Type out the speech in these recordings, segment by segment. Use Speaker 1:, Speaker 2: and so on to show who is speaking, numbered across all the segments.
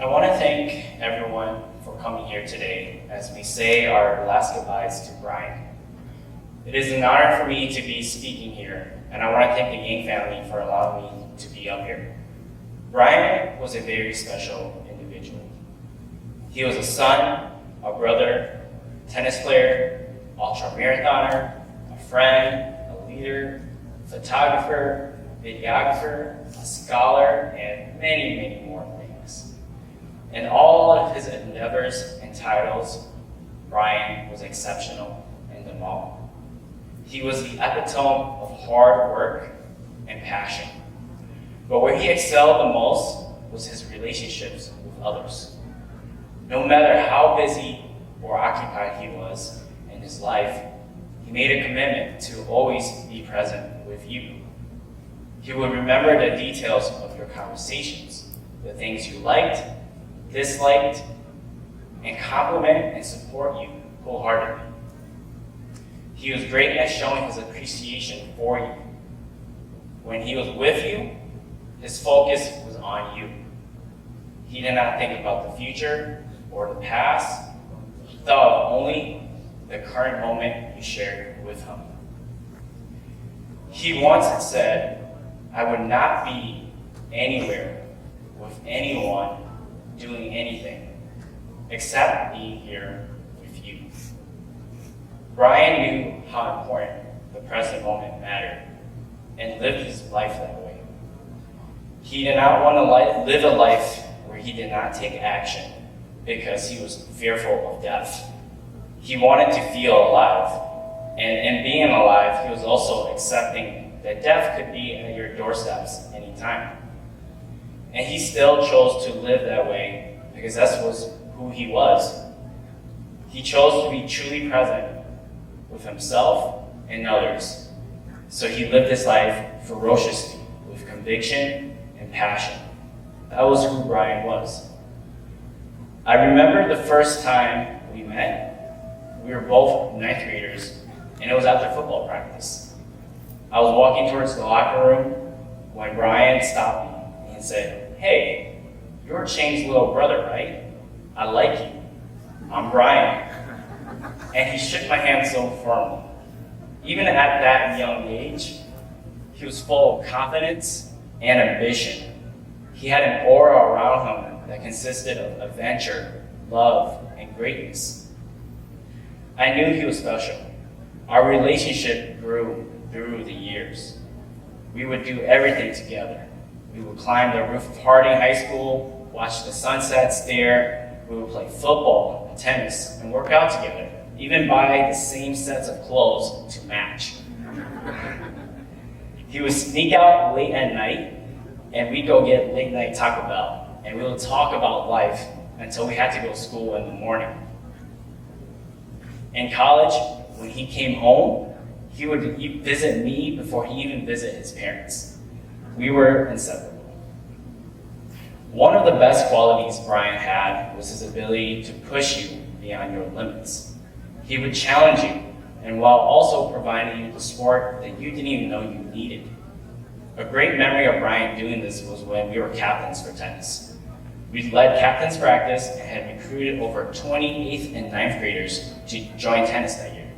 Speaker 1: I want to thank everyone for coming here today as we say our last goodbyes to Brian. It is an honor for me to be speaking here, and I want to thank the Yang family for allowing me to be up here. Brian was a very special individual. He was a son, a brother, tennis player, ultra-marathoner, a friend, a leader, photographer, videographer, a scholar, and many, many more things. In all of his endeavors and titles, Brian was exceptional in them all. He was the epitome of hard work and passion. But where he excelled the most was his relationships with others. No matter how busy or occupied he was in his life, he made a commitment to always be present with you. He would remember the details of your conversations, the things you liked, disliked, and compliment and support you wholeheartedly. He was great at showing his appreciation for you. When he was with you, his focus was on you. He did not think about the future or the past. He thought of only the current moment you shared with him. He once said, "I would not be anywhere with anyone doing anything except being here with you." Brian knew how important the present moment mattered and lived his life that way. He did not want to live a life where he did not take action because he was fearful of death. He wanted to feel alive, and in being alive, he was also accepting that death could be at your doorsteps anytime. And he still chose to live that way because that was who he was. He chose to be truly present with himself and others. So he lived his life ferociously with conviction and passion. That was who Brian was. I remember the first time we met. We were both ninth graders, and it was after football practice. I was walking towards the locker room when Brian stopped me and said, "Hey, you're Shane's little brother, right? I like you. I'm Brian." And he shook my hand so firmly. Even at that young age, he was full of confidence and ambition. He had an aura around him that consisted of adventure, love, and greatness. I knew he was special. Our relationship grew through the years. We would do everything together. We would climb the roof of Harding High School, watch the sunsets there. We would play football and tennis and work out together, even buy the same sets of clothes to match. He would sneak out late at night, and we'd go get late night Taco Bell, and we would talk about life until we had to go to school in the morning. In college, when he came home, he would visit me before he even visited his parents. We were inseparable. One of the best qualities Brian had was his ability to push you beyond your limits. He would challenge you, and while also providing you the support that you didn't even know you needed. A great memory of Brian doing this was when we were captains for tennis. We led captain's practice and had recruited over 20 8th and 9th graders to join tennis that year.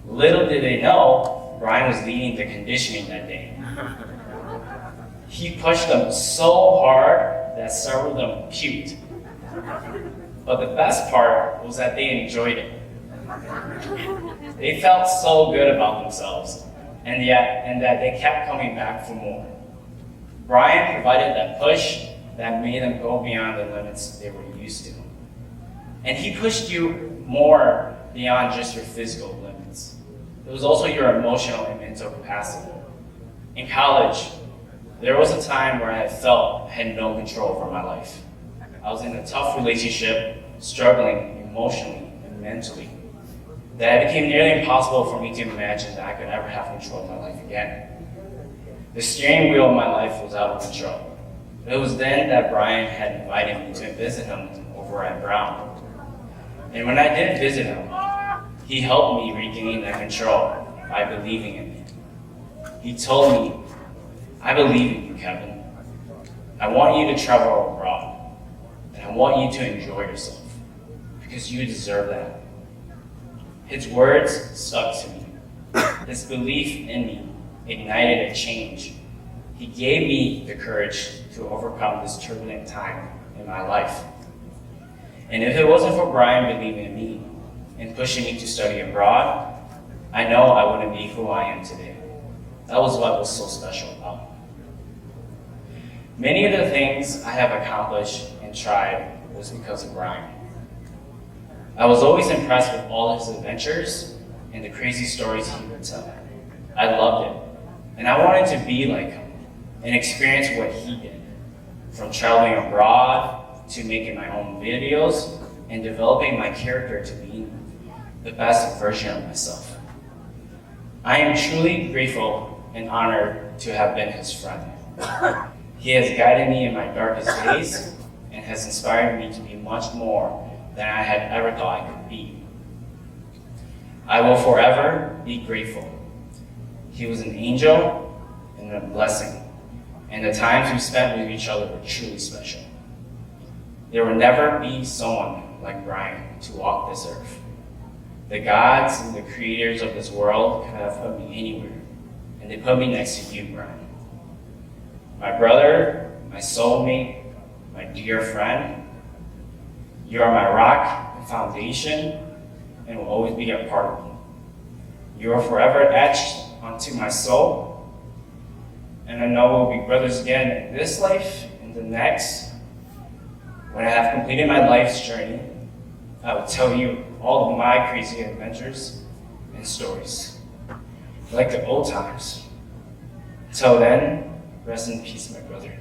Speaker 1: Little did they know, Brian was leading the conditioning that day. He pushed them so hard that several of them puked. But the best part was that they enjoyed it. They felt so good about themselves, and that they kept coming back for more. Brian provided that push that made them go beyond the limits they were used to. And he pushed you more beyond just your physical limits. It was also your emotional and mental capacity. In college, there was a time where I felt I had no control over my life. I was in a tough relationship, struggling emotionally and mentally, that it became nearly impossible for me to imagine that I could ever have control of my life again. The steering wheel of my life was out of control. It was then that Brian had invited me to visit him over at Brown. And when I did visit him, he helped me regain that control by believing in me. He told me, "I believe in you, Kevin. I want you to travel abroad, and I want you to enjoy yourself, because you deserve that. His words stuck to me. His belief in me ignited a change. He gave me the courage to overcome this turbulent time in my life. And if it wasn't for Brian believing in me and pushing me to study abroad, I know I wouldn't be who I am today. That was what was so special about me. Many of the things I have accomplished and tried was because of Brian. I was always impressed with all his adventures and the crazy stories he would tell. I loved it, and I wanted to be like him and experience what he did, from traveling abroad to making my own videos and developing my character to be the best version of myself. I am truly grateful and honored to have been his friend. He has guided me in my darkest days and has inspired me to be much more than I had ever thought I could be. I will forever be grateful. He was an angel and a blessing, and the times we spent with each other were truly special. There will never be someone like Brian to walk this earth. The gods and the creators of this world could have put me anywhere, and they put me next to you, Brian. My brother, my soulmate, my dear friend, you are my rock and foundation and will always be a part of me. You are forever etched onto my soul, and I know we'll be brothers again in this life and the next. When I have completed my life's journey, I will tell you all of my crazy adventures and stories, like the old times. Until then, rest in peace, my brother.